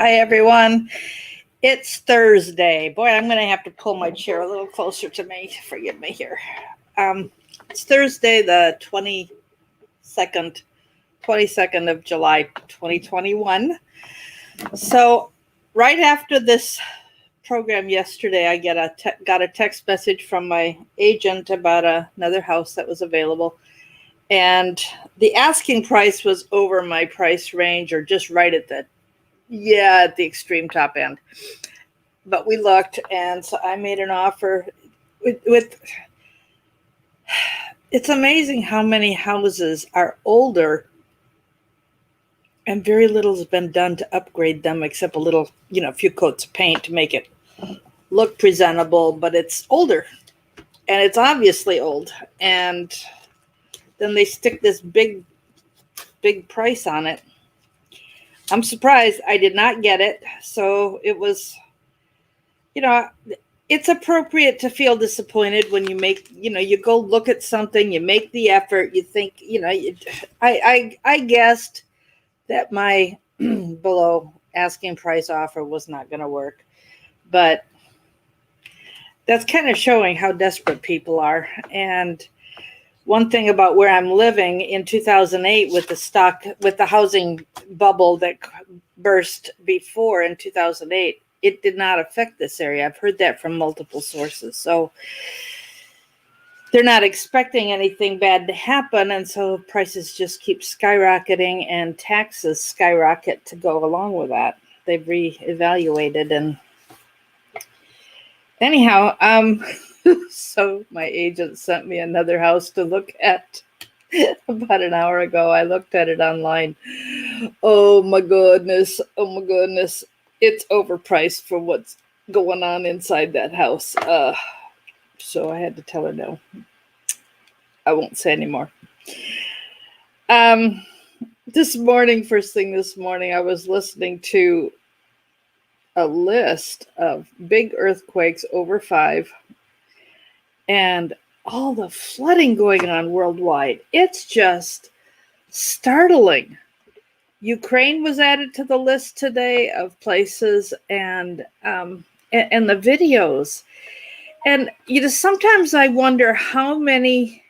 Hi, everyone. It's Thursday. Boy, I'm going to have to pull my chair a little closer to me. Forgive me here. It's Thursday, the 22nd of July, 2021. So right after this program yesterday, I got a text message from my agent about another house that was available. And the asking price was over my price range, or just right at the extreme top end. But we looked, and so I made an offer with it's amazing how many houses are older and very little has been done to upgrade them except a few coats of paint to make it look presentable, but it's older and it's obviously old. And then they stick this big price on it. I'm surprised I did not get it. So it was, it's appropriate to feel disappointed when you go look at something, you make the effort, you think, I guessed that my below asking price offer was not going to work. But that's kind of showing how desperate people are. And one thing about where I'm living, in 2008 with the housing bubble that burst before in 2008, it did not affect this area. I've heard that from multiple sources. So they're not expecting anything bad to happen. And so prices just keep skyrocketing and taxes skyrocket to go along with that. They've reevaluated. And anyhow, so my agent sent me another house to look at about an hour ago. I looked at it online. Oh my goodness. It's overpriced for what's going on inside that house. So I had to tell her no. I won't say anymore. First thing this morning, I was listening to a list of big earthquakes over 5 and all the flooding going on worldwide. It's just startling. Ukraine was added to the list today of places, and the videos. And sometimes I wonder how many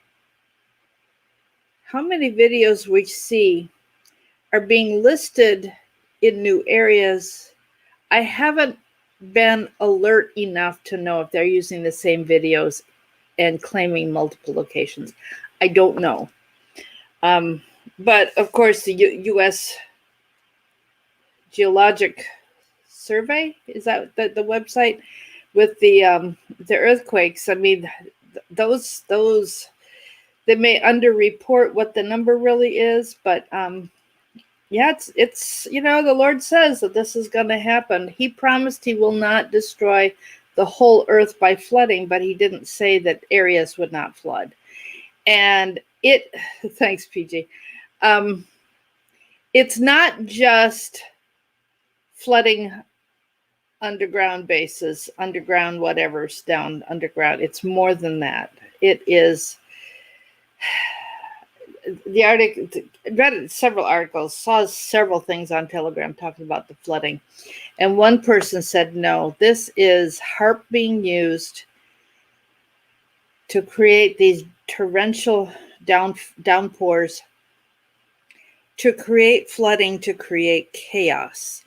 videos we see are being listed in new areas. I haven't been alert enough to know if they're using the same videos and claiming multiple locations. I don't know. But of course, the U.S. Geologic Survey, is that the website with the earthquakes? I mean, those they may underreport what the number really is, but it's the Lord says that this is going to happen. He promised He will not destroy the whole earth by flooding, but He didn't say that areas would not flood. And thanks, PG. It's not just flooding underground bases, underground whatever's down underground. It's more than that. It is the article. Read several articles, saw several things on Telegram talking about the flooding, and one person said, "No, this is HAARP being used to create these torrential downpours, to create flooding, to create chaos."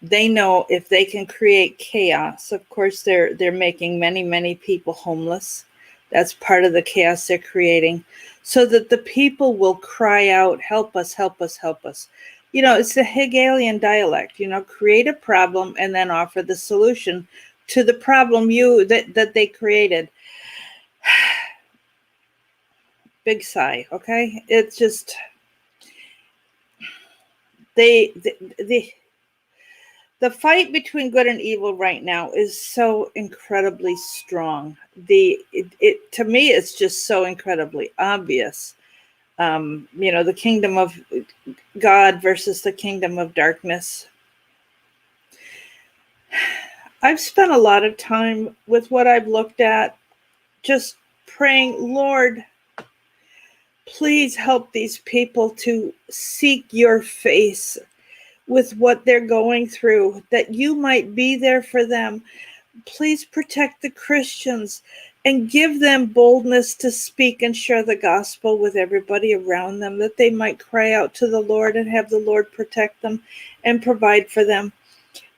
They know if they can create chaos, of course, they're making many people homeless. That's part of the chaos they're creating, so that the people will cry out, "Help us, help us, help us." It's the Hegelian dialect, create a problem and then offer the solution to the problem that they created. Big sigh, okay? It's just the fight between good and evil right now is so incredibly strong. To me, it's just so incredibly obvious. The kingdom of God versus the kingdom of darkness. I've spent a lot of time with what I've looked at, just praying, Lord, please help these people to seek your face with what they're going through, that you might be there for them. Please protect the Christians and give them boldness to speak and share the gospel with everybody around them, that they might cry out to the Lord and have the Lord protect them and provide for them.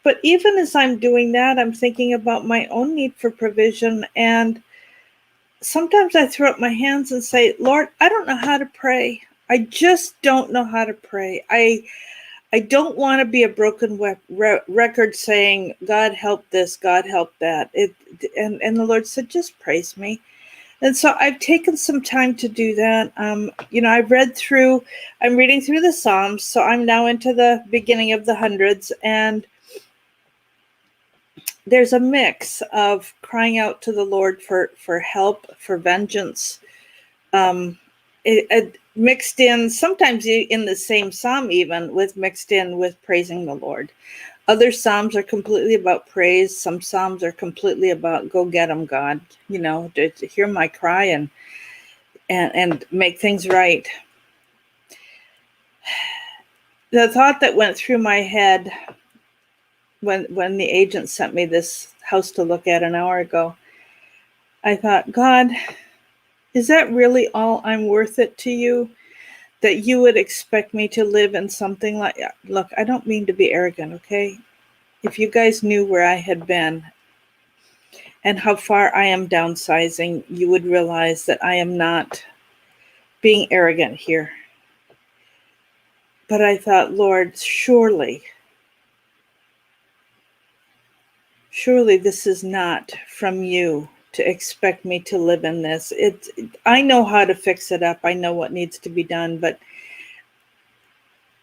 But even as I'm doing that, I'm thinking about my own need for provision. And sometimes I throw up my hands and say, Lord, I don't know how to pray. I just don't know how to pray. I don't want to be a broken record saying, God help this, God help that. And the Lord said, just praise me. And so I've taken some time to do that. I'm reading through the Psalms. So I'm now into the beginning of the hundreds. And there's a mix of crying out to the Lord for help, for vengeance, it mixed in, sometimes in the same psalm, even mixed in with praising the Lord. Other psalms are completely about praise. Some psalms are completely about go get them, God, to hear my cry and make things right. The thought that went through my head when the agent sent me this house to look at an hour ago, I thought, God, is that really all I'm worth it to you? That you would expect me to live in something like, look, I don't mean to be arrogant, okay? If you guys knew where I had been and how far I am downsizing, you would realize that I am not being arrogant here. But I thought, Lord, surely this is not from you to expect me to live in this. I know how to fix it up. I know what needs to be done, but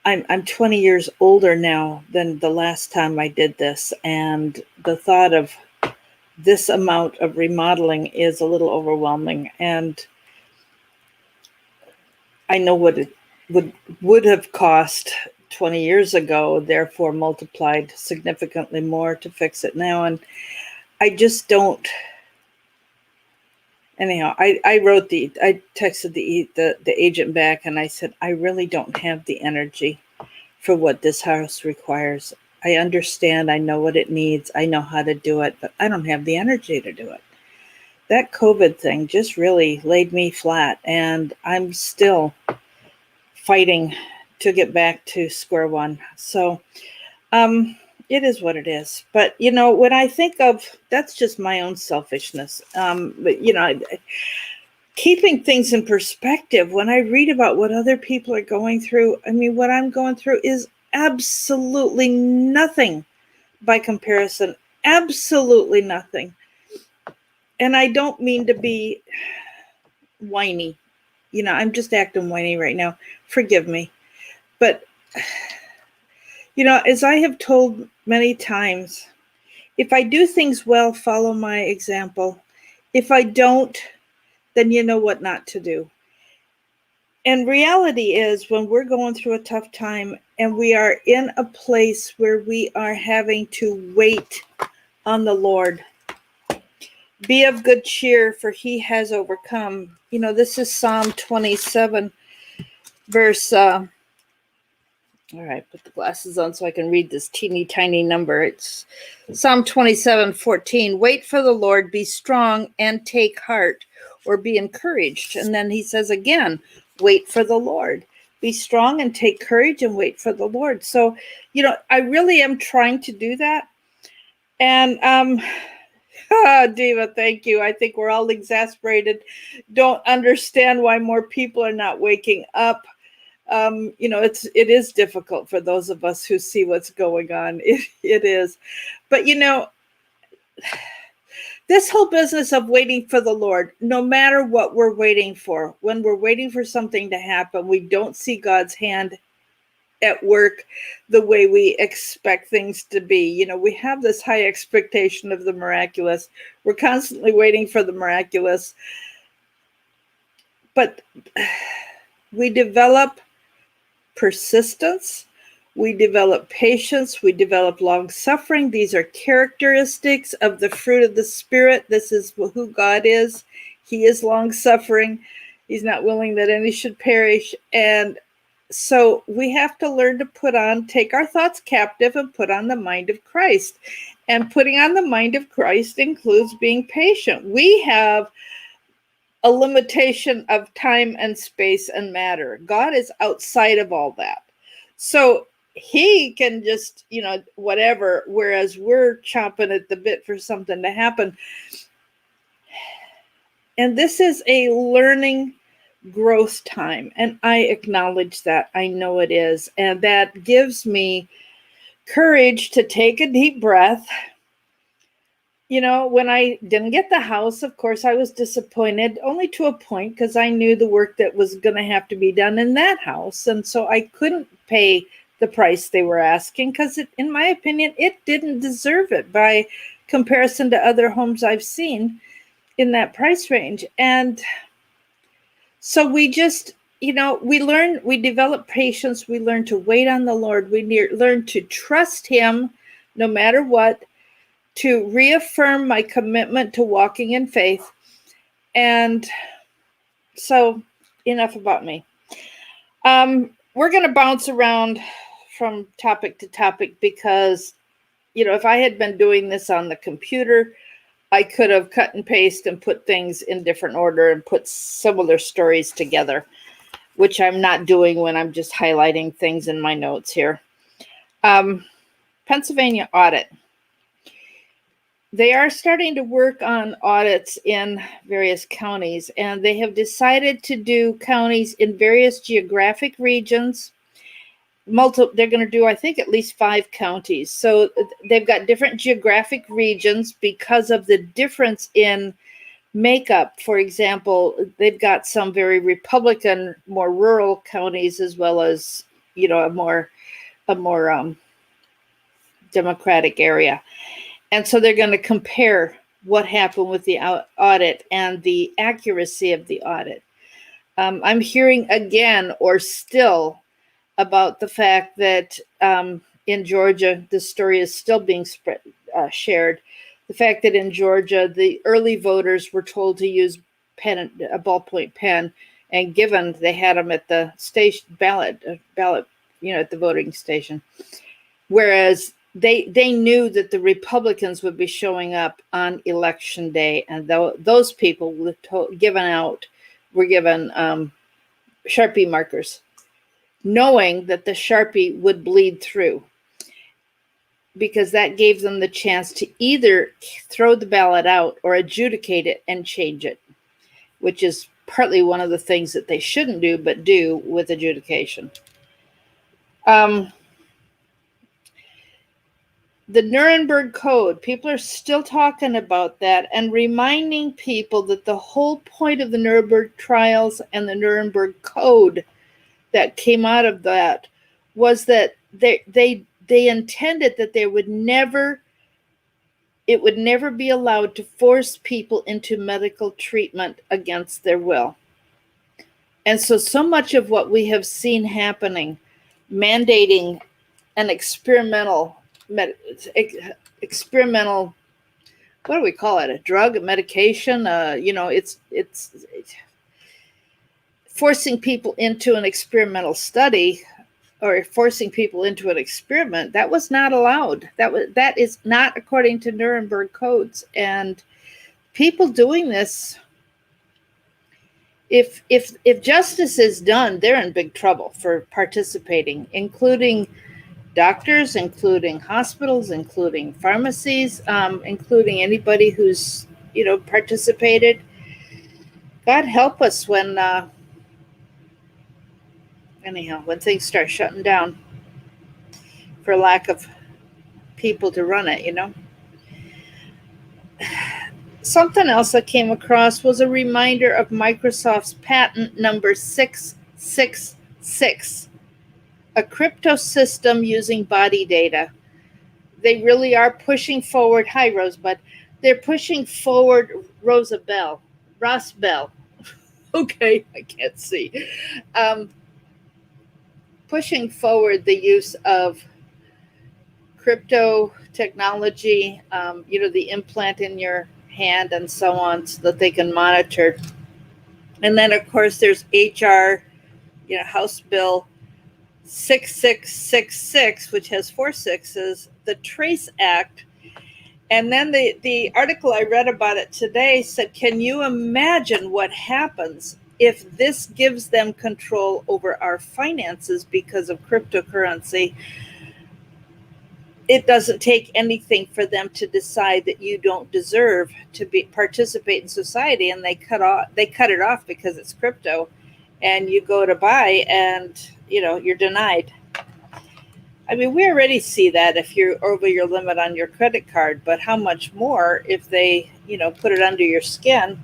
I'm 20 years older now than the last time I did this, and the thought of this amount of remodeling is a little overwhelming, and I know what it would have cost 20 years ago, therefore multiplied significantly more to fix it now, and I just don't. Anyhow, I texted the agent back, and I said, I really don't have the energy for what this house requires. I understand, I know what it needs, I know how to do it, but I don't have the energy to do it. That COVID thing just really laid me flat, and I'm still fighting to get back to square one. So it is what it is. But when I think of, that's just my own selfishness. But keeping things in perspective, when I read about what other people are going through, I mean, what I'm going through is absolutely nothing by comparison. Absolutely nothing. And I don't mean to be whiny. I'm just acting whiny right now. Forgive me. But, as I have told many times, if I do things well, follow my example. If I don't, then you know what not to do. And reality is, when we're going through a tough time and we are in a place where we are having to wait on the Lord, be of good cheer, for he has overcome. This is Psalm 27, verse, all right, put the glasses on so I can read this teeny tiny number. It's Psalm 27:14. Wait for the Lord, be strong and take heart, or be encouraged. And then he says again, wait for the Lord. Be strong and take courage and wait for the Lord. So, I really am trying to do that. And Diva, thank you. I think we're all exasperated. Don't understand why more people are not waking up. It is difficult for those of us who see what's going on. It is. But this whole business of waiting for the Lord, no matter what we're waiting for, when we're waiting for something to happen, we don't see God's hand at work the way we expect things to be. We have this high expectation of the miraculous. We're constantly waiting for the miraculous. But we develop persistence, we develop patience, we develop long suffering. These are characteristics of the fruit of the Spirit. This is who God is. He is long suffering. He's not willing that any should perish. And So we have to learn to take our thoughts captive and put on the mind of Christ. And putting on the mind of Christ includes being patient. We have a limitation of time and space and matter. God is outside of all that. So he can just, whatever, whereas we're chomping at the bit for something to happen. And this is a learning growth time. And I acknowledge that. I know it is. And that gives me courage to take a deep breath. When I didn't get the house, of course, I was disappointed, only to a point, because I knew the work that was going to have to be done in that house. And so I couldn't pay the price they were asking because, in my opinion, it didn't deserve it by comparison to other homes I've seen in that price range. And so we just, we develop patience. We learn to wait on the Lord. We learn to trust him no matter what, to reaffirm my commitment to walking in faith. And so enough about me. We're going to bounce around from topic to topic because, if I had been doing this on the computer, I could have cut and paste and put things in different order and put similar stories together, which I'm not doing when I'm just highlighting things in my notes here. Pennsylvania audit. They are starting to work on audits in various counties, and they have decided to do counties in various geographic regions. They're going to do, I think, at least 5 counties. So they've got different geographic regions because of the difference in makeup. For example, they've got some very Republican, more rural counties, as well as, a more Democratic area. And so they're going to compare what happened with the audit and the accuracy of the audit. I'm hearing again, or still, about the fact that in Georgia, the story is still being shared. The fact that in Georgia, the early voters were told to use a ballpoint pen, and given they had them at the station ballot, at the voting station, whereas they knew that the Republicans would be showing up on election day, and those people were given Sharpie markers, knowing that the Sharpie would bleed through, because that gave them the chance to either throw the ballot out or adjudicate it and change it, which is partly one of the things that they shouldn't do, but do with adjudication. The Nuremberg Code, people are still talking about that and reminding people that the whole point of the Nuremberg trials and the Nuremberg Code that came out of that was that they intended that it would never be allowed to force people into medical treatment against their will. And so much of what we have seen happening, mandating an experimental, what do we call it? A drug, a medication? It's forcing people into an experimental study or forcing people into an experiment. That was not allowed. That is not according to Nuremberg codes. And people doing this, if justice is done, they're in big trouble for participating, including doctors, including hospitals, including pharmacies, including anybody who's, participated. God help us when things start shutting down for lack of people to run it, Something else I came across was a reminder of Microsoft's patent number 666, a crypto system using body data. They really are pushing forward. Hi, Rosebud. They're pushing forward Rosabelle. Okay, I can't see. Pushing forward the use of crypto technology, the implant in your hand and so on, so that they can monitor. And then, of course, there's HR, House Bill 6666, which has four sixes, the Trace Act. And then the article I read about it today said, can you imagine what happens if this gives them control over our finances because of cryptocurrency? It doesn't take anything for them to decide that you don't deserve to participate in society, and they cut it off because it's crypto, and you go to buy and you're denied. I mean, we already see that if you're over your limit on your credit card, but how much more if they, put it under your skin?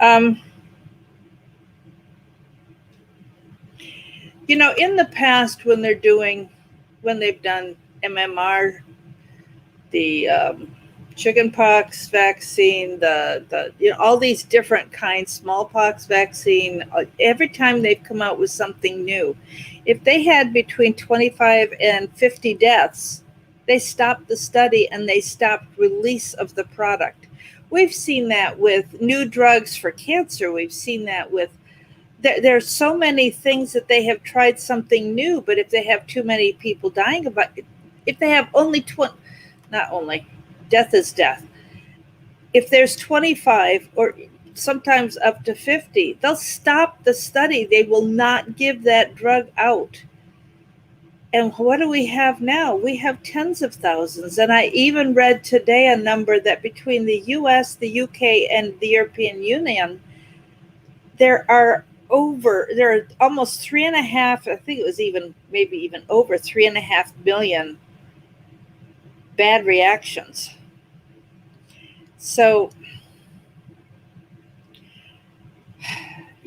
Um, in the past, when they've done MMR, the chickenpox vaccine, the all these different kinds, smallpox vaccine, every time they've come out with something new, if they had between 25 and 50 deaths, they stopped the study and they stopped release of the product. We've seen that with new drugs for cancer. We've seen that with there's so many things that they have tried something new, but if they have too many people dying about it, if they have only 20, not only, death is death. If there's 25 or sometimes up to 50, they'll stop the study. They will not give that drug out. And what do we have now? We have tens of thousands. And I even read today a number that between the US, the UK, and the European Union, there are almost 3.5, I think it was maybe even over 3.5 million bad reactions. So,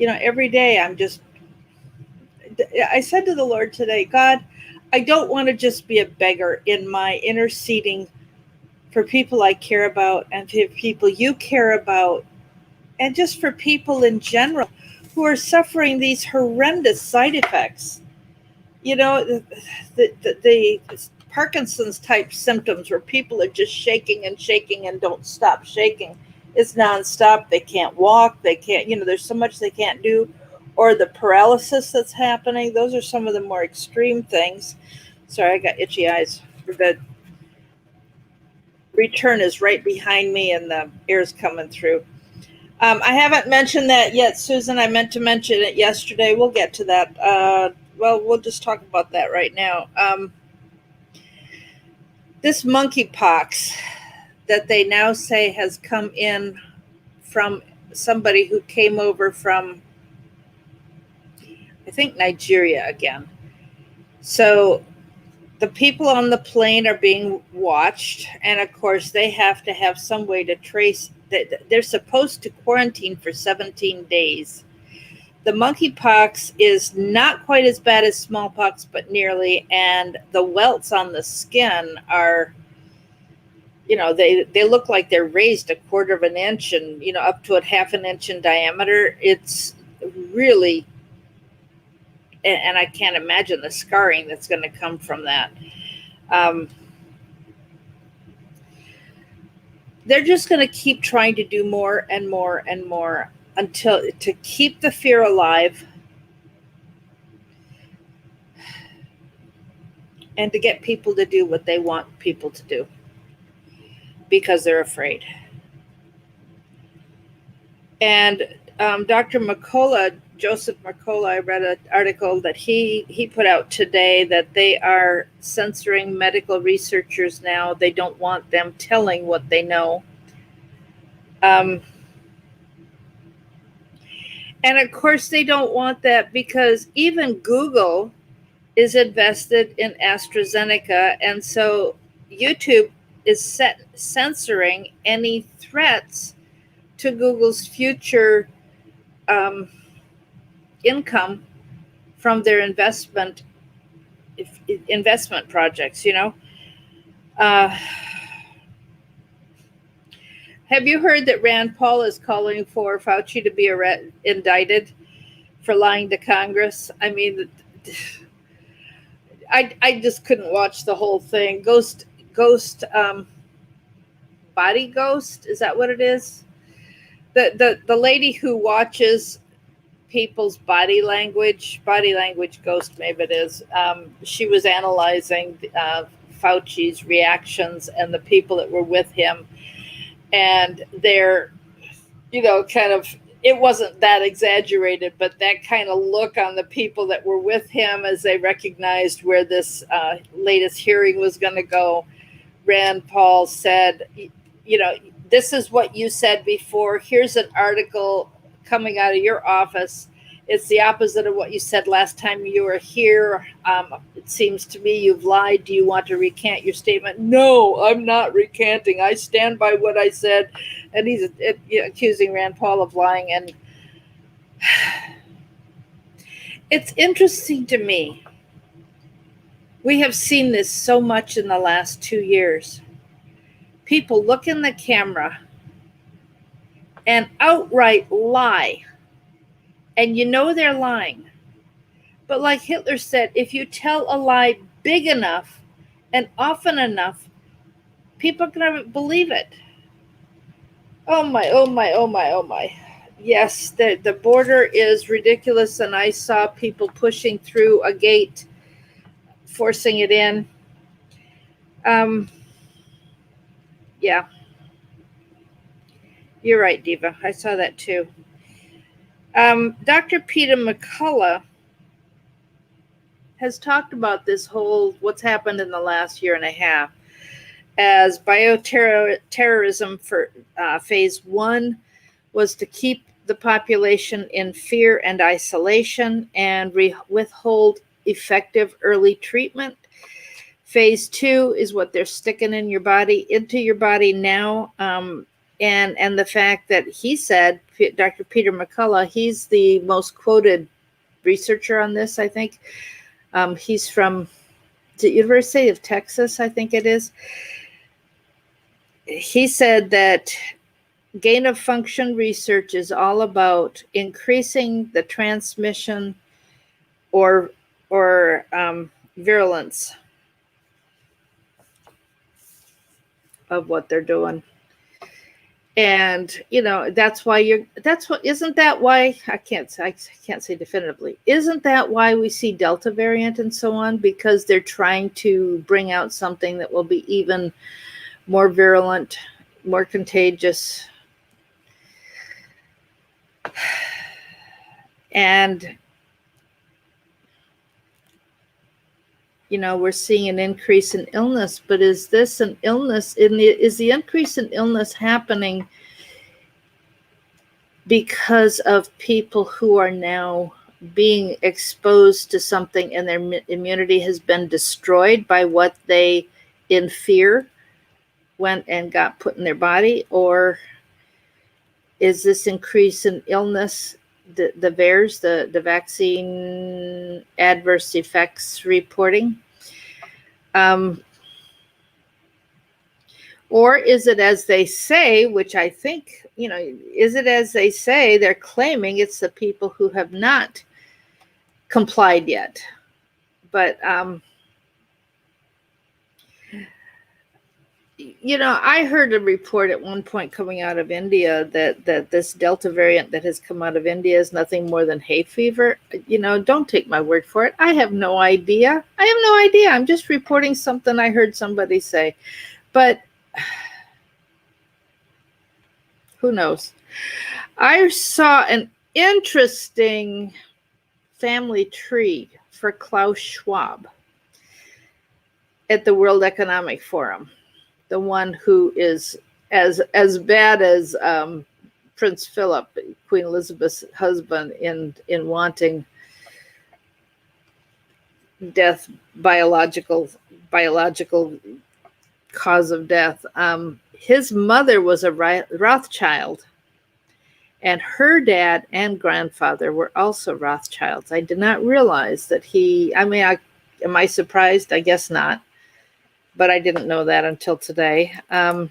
every day I said to the Lord today, God, I don't want to just be a beggar in my interceding for people I care about and for people you care about, and just for people in general who are suffering these horrendous side effects. The Parkinson's type symptoms where people are just shaking and shaking and don't stop shaking. It's nonstop. They can't walk. They can't, there's so much they can't do. Or the paralysis that's happening. Those are some of the more extreme things. Sorry, I got itchy eyes. The return is right behind me and the air's coming through. I haven't mentioned that yet, Susan. I meant to mention it yesterday. We'll get to that. We'll just talk about that right now. This monkeypox that they now say has come in from somebody who came over from, I think, Nigeria again. So the people on the plane are being watched, and of course they have to have some way to trace. They're supposed to quarantine for 17 days. The monkeypox is not quite as bad as smallpox, but nearly, and the welts on the skin are, they look like they're raised 1/4 of an inch and, up to 1/2 inch in diameter. It's really, and I can't imagine the scarring that's going to come from that. They're just going to keep trying to do more and more and more to keep the fear alive and to get people to do what they want people to do because they're afraid. And Dr. Joseph Mercola, I read an article that he put out today that they are censoring medical researchers now. They don't want them telling what they know. And of course, they don't want that because even Google is invested in AstraZeneca. And so YouTube is censoring any threats to Google's future income from their investment projects, Have you heard that Rand Paul is calling for Fauci to be indicted for lying to Congress? I mean, I just couldn't watch the whole thing. Body Ghost, is that what it is? The lady who watches people's body language ghost, maybe it is. She was analyzing Fauci's reactions and the people that were with him, and they're, kind of, it wasn't that exaggerated, but that kind of look on the people that were with him as they recognized where this latest hearing was going to go. Rand Paul said, this is what you said before. Here's an article coming out of your office. It's the opposite of what you said last time you were here. It seems to me you've lied. Do you want to recant your statement? No, I'm not recanting. I stand by what I said. And he's accusing Rand Paul of lying. And it's interesting to me. We have seen this so much in the last 2 years. People look in the camera and outright lie. And they're lying. But like Hitler said, if you tell a lie big enough and often enough, people are going to believe it. Oh my, oh my, oh my, oh my. Yes, the border is ridiculous. And I saw people pushing through a gate, forcing it in. Yeah. You're right, Diva. I saw that too. Dr. Peter McCullough has talked about this whole what's happened in the last year and a half as bioterrorism for phase 1 was to keep the population in fear and isolation and withhold effective early treatment. Phase 2 is what they're sticking into your body now. And the fact that he said, Dr. Peter McCullough, he's the most quoted researcher on this, I think. He's from the University of Texas, I think it is. He said that gain of function research is all about increasing the transmission or virulence of what they're doing. And that's why isn't that why I can't say definitively, isn't that why we see Delta variant and so on? Because they're trying to bring out something that will be even more virulent, more contagious. And we're seeing an increase in illness, but is this an illness? Is the increase in illness happening because of people who are now being exposed to something and their immunity has been destroyed by what they, in fear, went and got put in their body? Or is this increase in illness the VAERS, the vaccine adverse effects reporting? Or is it as they say, which I think, is it as they say, they're claiming it's the people who have not complied yet. But, I heard a report at one point coming out of India that this Delta variant that has come out of India is nothing more than hay fever. Don't take my word for it. I have no idea. I'm just reporting something I heard somebody say. But who knows? I saw an interesting family tree for Klaus Schwab at the World Economic Forum. The one who is as bad as Prince Philip, Queen Elizabeth's husband, in wanting death, biological cause of death. His mother was a Rothschild, and her dad and grandfather were also Rothschilds. I did not realize that am I surprised? I guess not. But I didn't know that until today. And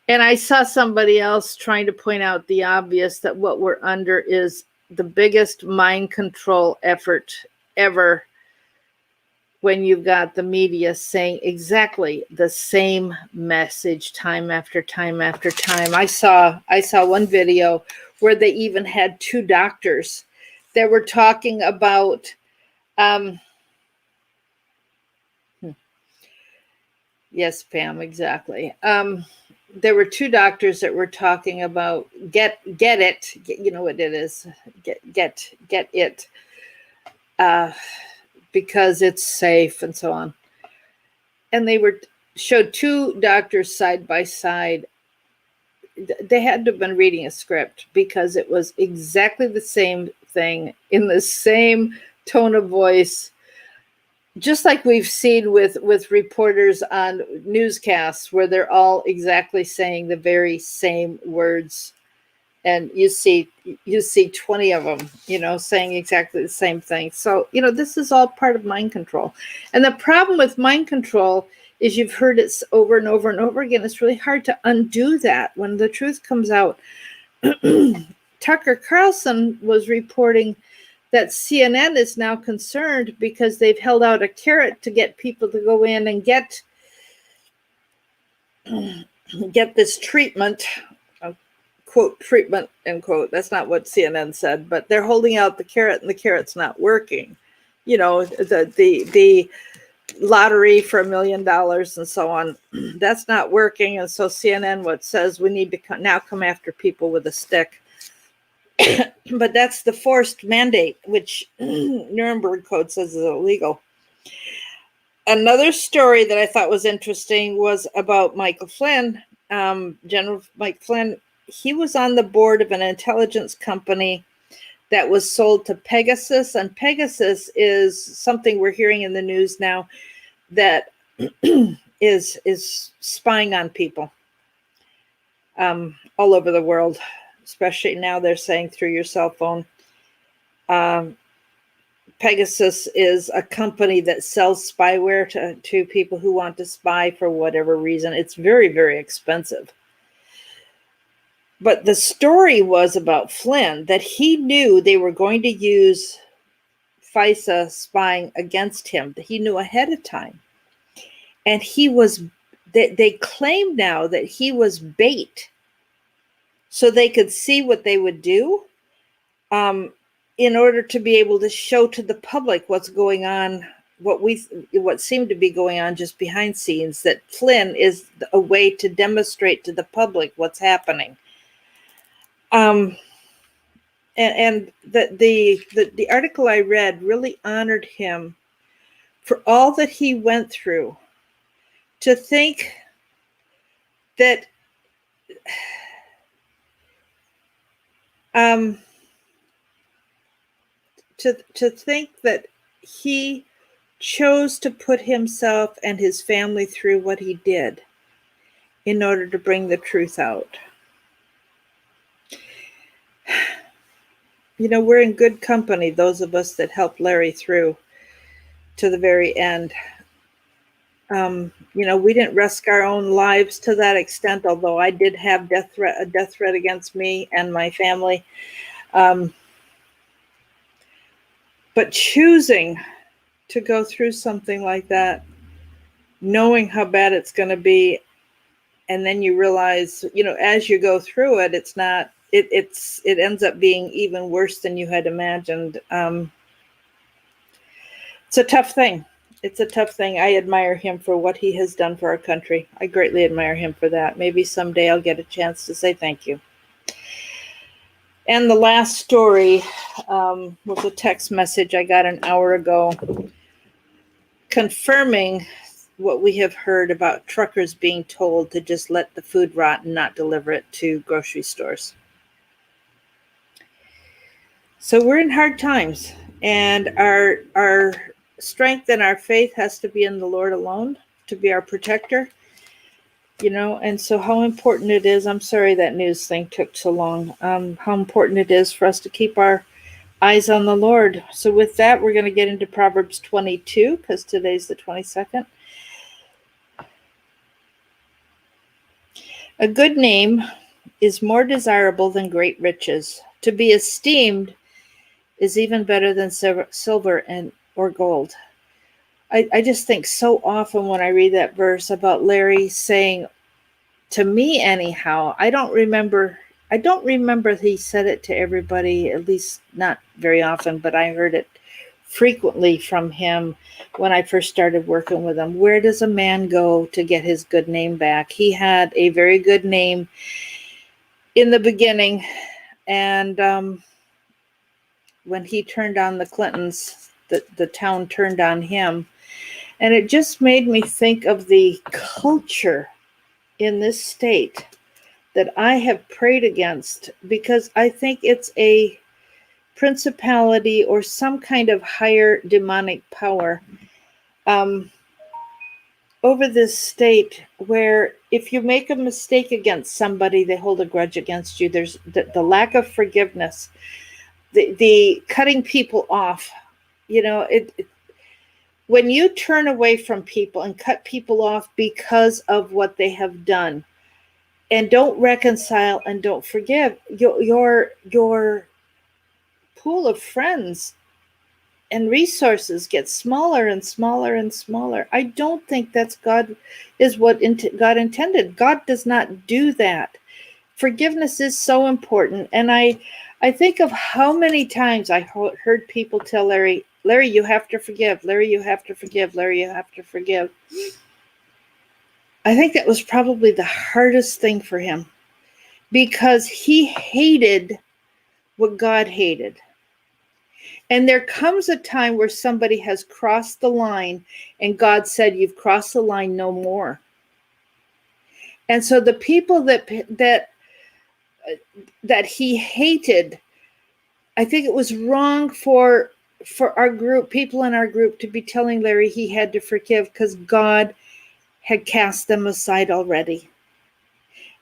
I saw somebody else trying to point out the obvious, that what we're under is the biggest mind control effort ever when you've got the media saying exactly the same message time after time after time. I saw one video where they even had two doctors that were talking about yes, Pam, exactly. There were two doctors that were talking about get it, you know what it is, get it, because it's safe and so on. And they showed two doctors side by side. They had to have been reading a script because it was exactly the same thing in the same tone of voice, just like we've seen with reporters on newscasts where they're all exactly saying the very same words, and you see 20 of them, you know, saying exactly the same thing. So, you know, this is all part of mind control. And the problem with mind control is you've heard it over and over and over again. It's really hard to undo that when the truth comes out. Tucker Carlson was reporting that CNN is now concerned because they've held out a carrot to get people to go in and get this treatment, quote, treatment, end quote. That's not what CNN said, but they're holding out the carrot and the carrot's not working. You know, the lottery for $1 million and so on, that's not working. And so CNN says we need to now come after people with a stick. But that's the forced mandate, which Nuremberg Code says is illegal. Another story that I thought was interesting was about Michael Flynn, General Mike Flynn. He was on the board of an intelligence company that was sold to Pegasus, and Pegasus is something we're hearing in the news now that is spying on people all over the world. Especially now they're saying through your cell phone. Pegasus is a company that sells spyware to people who want to spy for whatever reason. It's very, very expensive. But the story was about Flynn, that he knew they were going to use FISA spying against him, that he knew ahead of time. And they claim now that he was bait so they could see what they would do in order to be able to show to the public what's going on, what seemed to be going on just behind scenes, that Flynn is a way to demonstrate to the public what's happening. And the article I read really honored him for all that he went through, to think that to think that he chose to put himself and his family through what he did in order to bring the truth out. You know, we're in good company, those of us that helped Larry through to the very end. You know, we didn't risk our own lives to that extent, although I did have a death threat against me and my family. But choosing to go through something like that, knowing how bad it's going to be, and then you realize, you know, as you go through it, it ends up being even worse than you had imagined. It's a tough thing. It's a tough thing. I admire him for what he has done for our country. I greatly admire him for that. Maybe someday I'll get a chance to say thank you. And the last story was a text message I got an hour ago confirming what we have heard about truckers being told to just let the food rot and not deliver it to grocery stores. So we're in hard times, and our strength and our faith has to be in the Lord alone to be our protector. You know, and so how important it is, I'm sorry that news thing took so long, how important it is for us to keep our eyes on the Lord. So with that, we're going to get into Proverbs 22, because today's the 22nd. A good name is more desirable than great riches. To be esteemed is even better than silver or gold. I just think so often when I read that verse about Larry saying, to me anyhow, I don't remember he said it to everybody, at least not very often, but I heard it frequently from him when I first started working with him. Where does a man go to get his good name back? He had a very good name in the beginning, and when he turned on the Clintons, the town turned on him. And it just made me think of the culture in this state that I have prayed against, because I think it's a principality or some kind of higher demonic power over this state, where if you make a mistake against somebody, they hold a grudge against you. There's the lack of forgiveness, the cutting people off. You know, when you turn away from people and cut people off because of what they have done, and don't reconcile and don't forgive, your pool of friends and resources get smaller and smaller and smaller. I don't think that's God is what God intended. God does not do that. Forgiveness is so important, and I think of how many times I heard people tell Larry, you have to forgive. Larry, you have to forgive. Larry, you have to forgive. I think that was probably the hardest thing for him, because he hated what God hated. And there comes a time where somebody has crossed the line and God said, you've crossed the line, no more. And so the people that he hated, I think it was wrong for our group, people in our group, to be telling Larry he had to forgive, because God had cast them aside already.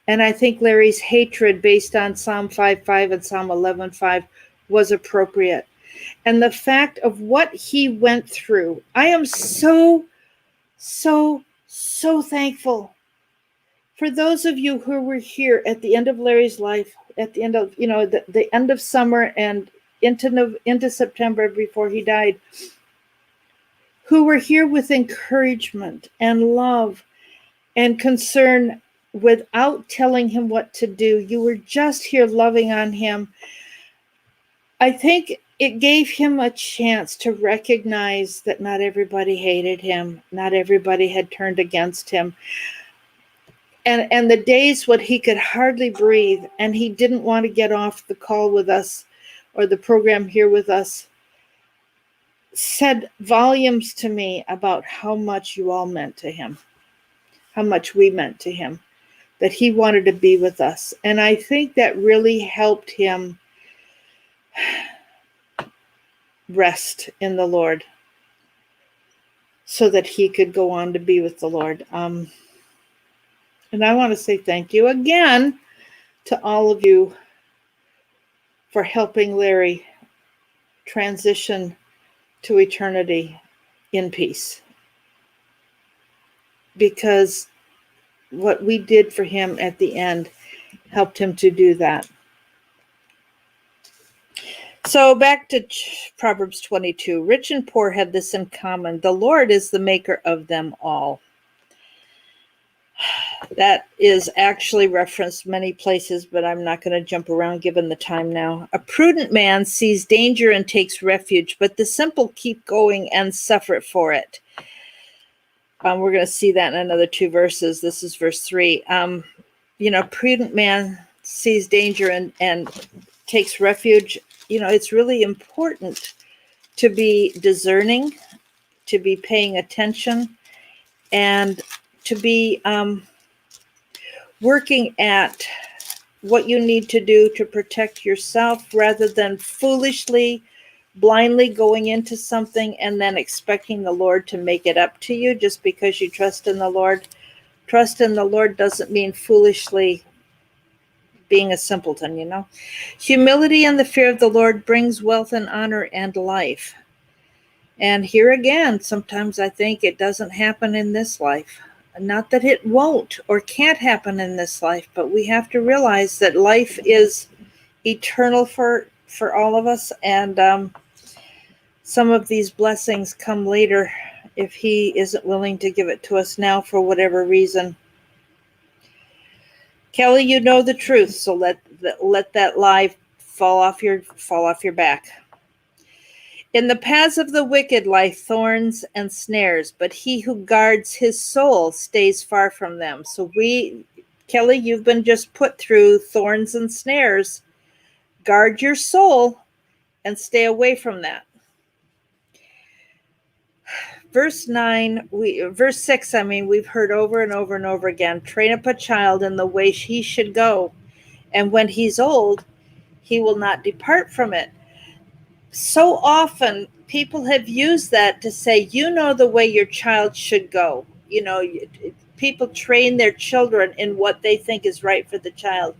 And I think Larry's hatred based on Psalm 5:5 and Psalm 11:5 was appropriate. And the fact of what he went through, I am so, so, so thankful for those of you who were here at the end of Larry's life, at the end of, the end of summer and into September before he died, who were here with encouragement and love and concern without telling him what to do. You were just here loving on him. I think it gave him a chance to recognize that not everybody hated him. Not everybody had turned against him. And the days when he could hardly breathe and he didn't want to get off the call with us or the program here with us, said volumes to me about how much you all meant to him, how much we meant to him, that he wanted to be with us. And I think that really helped him rest in the Lord so that he could go on to be with the Lord. And I want to say thank you again to all of you for helping Larry transition to eternity in peace. Because what we did for him at the end helped him to do that. So back to Proverbs 22. Rich and poor have this in common. The Lord is the maker of them all. That is actually referenced many places, but I'm not going to jump around given the time now. A prudent man sees danger and takes refuge, but the simple keep going and suffer for it. We're going to see that in another 2 verses. This is verse 3. Prudent man sees danger and takes refuge. It's really important to be discerning, to be paying attention, and to be working at what you need to do to protect yourself, rather than foolishly, blindly going into something and then expecting the Lord to make it up to you just because you trust in the Lord. Trust in the Lord doesn't mean foolishly being a simpleton, Humility and the fear of the Lord brings wealth and honor and life. And here again, sometimes I think it doesn't happen in this life. Not that it won't or can't happen in this life, but we have to realize that life is eternal for all of us, and some of these blessings come later if he isn't willing to give it to us now for whatever reason. Kelly, you know the truth, so let that lie fall off your back. In the paths of the wicked lie thorns and snares, but he who guards his soul stays far from them. So Kelly, you've been just put through thorns and snares. Guard your soul and stay away from that. Verse 6, we've heard over and over and over again, train up a child in the way he should go, and when he's old, he will not depart from it. So often people have used that to say, the way your child should go. People train their children in what they think is right for the child.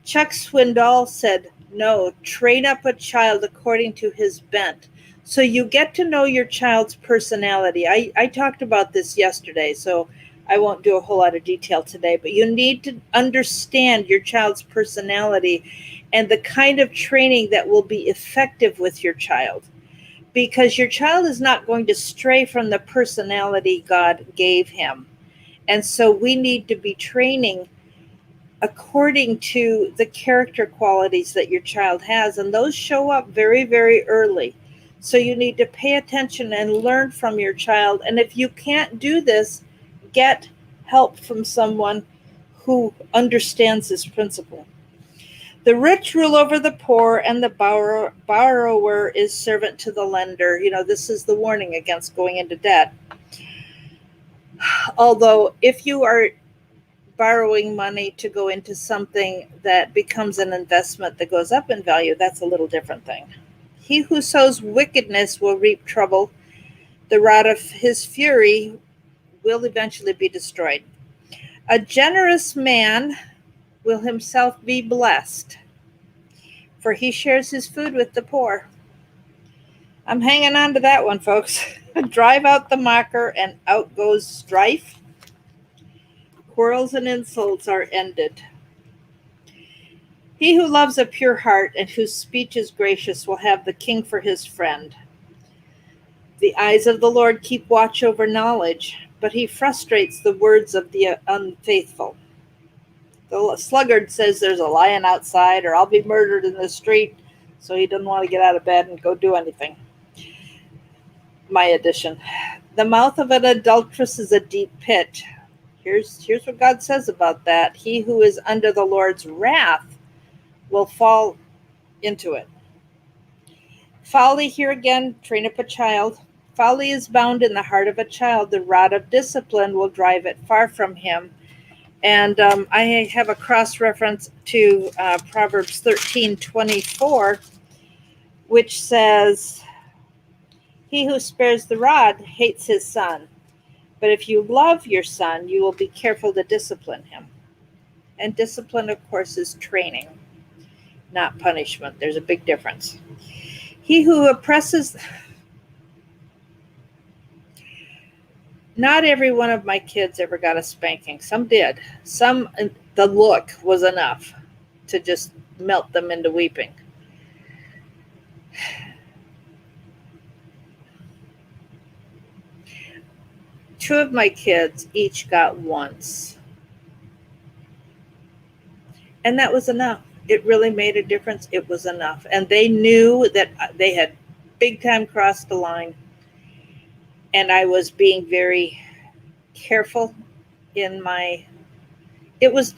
Chuck Swindoll said, no, train up a child according to his bent. So you get to know your child's personality. I talked about this yesterday, so I won't do a whole lot of detail today, but you need to understand your child's personality and the kind of training that will be effective with your child. Because your child is not going to stray from the personality God gave him. And so we need to be training according to the character qualities that your child has, and those show up very, very early. So you need to pay attention and learn from your child. And if you can't do this, get help from someone who understands this principle. The rich rule over the poor, and the borrower is servant to the lender. This is the warning against going into debt. Although if you are borrowing money to go into something that becomes an investment that goes up in value, that's a little different thing. He who sows wickedness will reap trouble. The rod of his fury will eventually be destroyed. A generous man will himself be blessed, for he shares his food with the poor. I'm hanging on to that one, folks. Drive out the mocker, and out goes strife. Quarrels and insults are ended. He who loves a pure heart and whose speech is gracious will have the king for his friend. The eyes of the Lord keep watch over knowledge, but he frustrates the words of the unfaithful. The sluggard says there's a lion outside, or I'll be murdered in the street, so he doesn't want to get out of bed and go do anything. My addition. The mouth of an adulteress is a deep pit. Here's what God says about that. He who is under the Lord's wrath will fall into it. Folly, here again, train up a child. Folly is bound in the heart of a child. The rod of discipline will drive it far from him. And I have a cross-reference to Proverbs 13:24, which says, he who spares the rod hates his son. But if you love your son, you will be careful to discipline him. And discipline, of course, is training, not punishment. There's a big difference. He who oppresses... Not every one of my kids ever got a spanking. Some did. Some, the look was enough to just melt them into weeping. Two of my kids each got once. And that was enough. It really made a difference. It was enough. And they knew that they had big time crossed the line. And I was being very careful in my, it was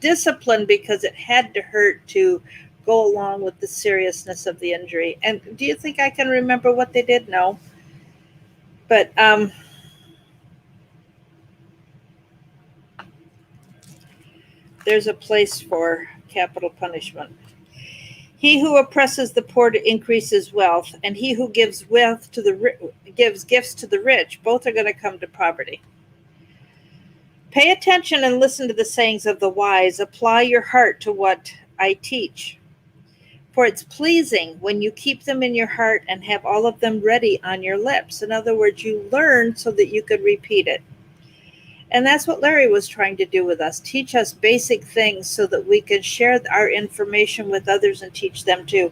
discipline because it had to hurt to go along with the seriousness of the injury. And do you think I can remember what they did? No. But there's a place for capital punishment. He who oppresses the poor to increase his wealth, and he who gives wealth to gives gifts to the rich, both are going to come to poverty. Pay attention and listen to the sayings of the wise. Apply your heart to what I teach. For it's pleasing when you keep them in your heart and have all of them ready on your lips. In other words, you learn so that you could repeat it. And that's what Larry was trying to do with us. Teach us basic things so that we can share our information with others and teach them too.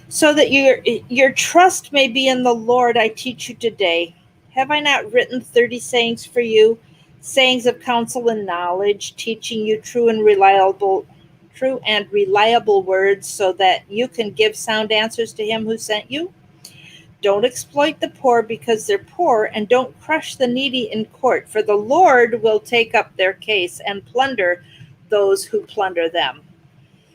So that your trust may be in the Lord, I teach you today. Have I not written 30 sayings for you, sayings of counsel and knowledge, teaching you true and reliable words, so that you can give sound answers to him who sent you? Don't exploit the poor because they're poor, and don't crush the needy in court, for the Lord will take up their case and plunder those who plunder them.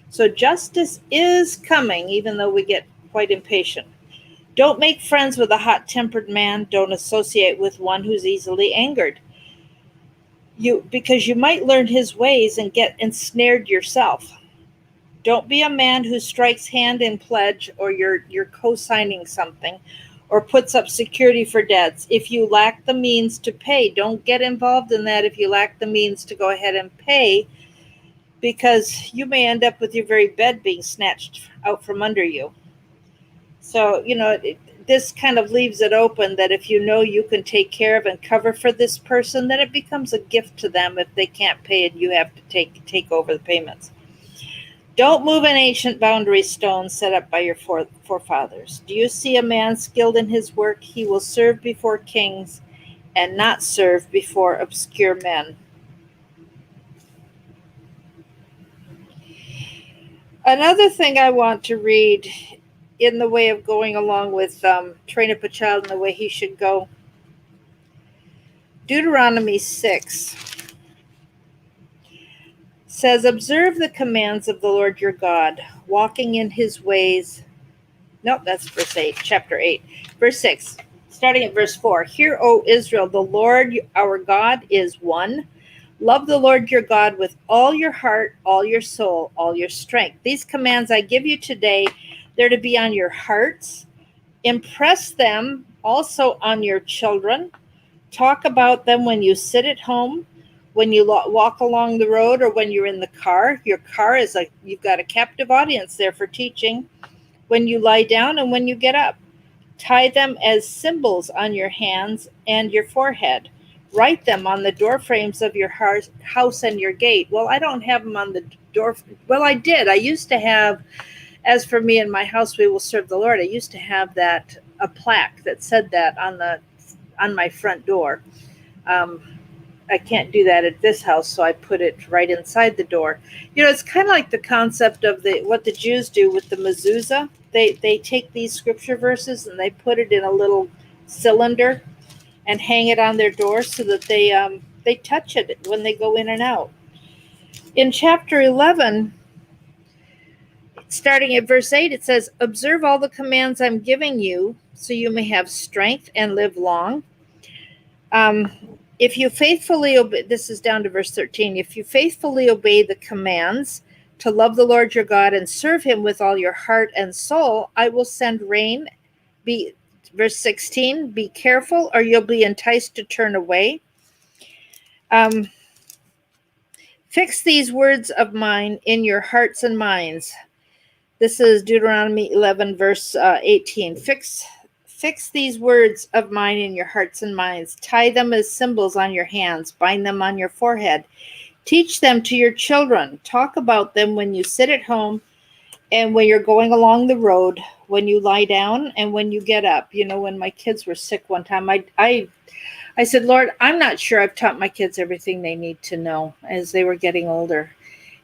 So justice is coming, even though we get quite impatient. Don't make friends with a hot-tempered man. Don't associate with one who's easily angered. Because you might learn his ways and get ensnared yourself. Don't be a man who strikes hand in pledge, or you're co-signing something, or puts up security for debts. If you lack the means to pay, don't get involved in that if you lack the means to go ahead and pay, because you may end up with your very bed being snatched out from under you. So, this kind of leaves it open that if you know you can take care of and cover for this person, then it becomes a gift to them if they can't pay and you have to take over the payments. Don't move an ancient boundary stone set up by your forefathers. Do you see a man skilled in his work? He will serve before kings and not serve before obscure men. Another thing I want to read in the way of going along with train up a child in the way he should go. Deuteronomy 6 says, observe the commands of the Lord your God, walking in his ways. No, that's verse 8, chapter 8. Verse 6, starting at verse 4. Hear, O Israel, the Lord our God is one. Love the Lord your God with all your heart, all your soul, all your strength. These commands I give you today, they're to be on your hearts. Impress them also on your children. Talk about them when you sit at home, when you walk along the road, or when you're in the car. Your car is you've got a captive audience there for teaching. When you lie down and when you get up. Tie them as symbols on your hands and your forehead. Write them on the door frames of your house and your gate. Well, I don't have them on the door. Well, I did. I used to have, as for me and my house, we will serve the Lord. I used to have a plaque that said that on my front door. I can't do that at this house, so I put it right inside the door. It's kind of like the concept of what the Jews do with the mezuzah. They take these scripture verses and they put it in a little cylinder and hang it on their door so that they touch it when they go in and out. In chapter 11, starting at verse 8, it says, observe all the commands I'm giving you so you may have strength and live long. If you faithfully obey, this is down to verse 13, if you faithfully obey the commands to love the Lord your God and serve him with all your heart and soul, I will send rain. Verse 16, be careful or you'll be enticed to turn away. Fix these words of mine in your hearts and minds. This is Deuteronomy 11, verse 18. Fix these words of mine in your hearts and minds. Tie them as symbols on your hands. Bind them on your forehead. Teach them to your children. Talk about them when you sit at home and when you're going along the road, when you lie down and when you get up. When my kids were sick one time, I said, Lord, I'm not sure I've taught my kids everything they need to know as they were getting older.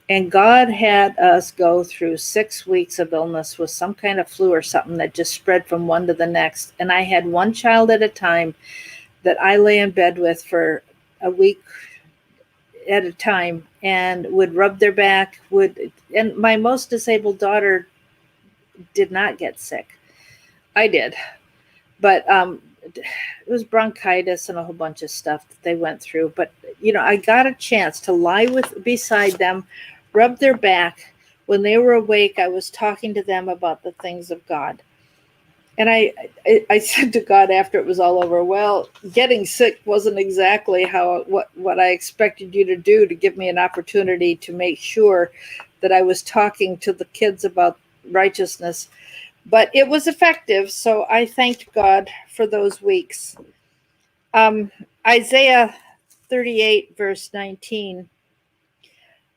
And God had us go through 6 weeks of illness with some kind of flu or something that just spread from one to the next. And I had one child at a time that I lay in bed with for a week at a time and would rub their back. And my most disabled daughter did not get sick. I did. But it was bronchitis and a whole bunch of stuff that they went through. But, I got a chance to lie beside them, rub their back. When they were awake, I was talking to them about the things of God. And I said to God after it was all over, well, getting sick wasn't exactly what I expected you to do, to give me an opportunity to make sure that I was talking to the kids about righteousness. But it was effective, so I thanked God for those weeks. Isaiah 38, verse 19,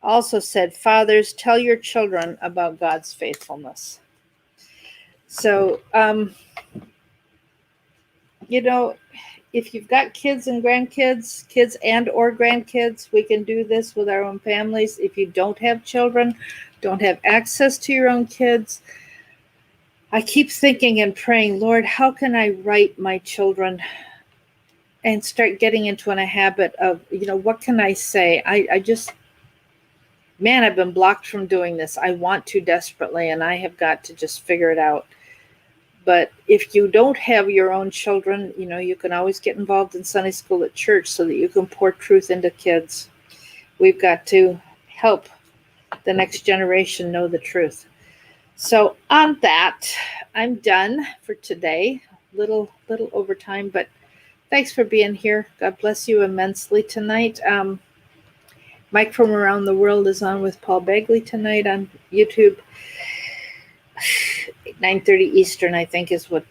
also said, "Fathers, tell your children about God's faithfulness." So, if you've got kids and grandkids, kids and or grandkids, we can do this with our own families. If you don't have children, don't have access to your own kids, I keep thinking and praying, Lord, how can I write my children and start getting into a habit of, what can I say? I just, man, I've been blocked from doing this. I want to desperately, and I have got to just figure it out. But if you don't have your own children, you can always get involved in Sunday school at church so that you can pour truth into kids. We've got to help the next generation know the truth. So on that, I'm done for today. Little overtime, but thanks for being here. God bless you immensely tonight. Mike from Around the World is on with Paul Begley tonight on YouTube. 9:30 Eastern, I think, is what.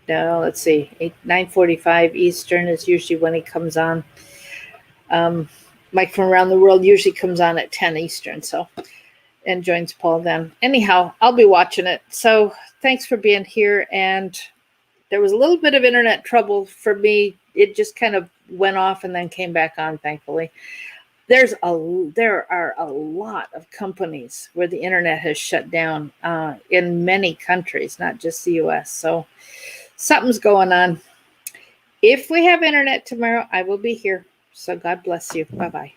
No, let's see. 9:45 Eastern is usually when he comes on. Mike from Around the World usually comes on at 10 Eastern, and joins Paul then. Anyhow, I'll be watching it. So thanks for being here. And there was a little bit of internet trouble for me. It just kind of went off and then came back on, thankfully. There are a lot of companies where the internet has shut down in many countries, not just the US. So something's going on. If we have internet tomorrow, I will be here. So God bless you. Bye-bye.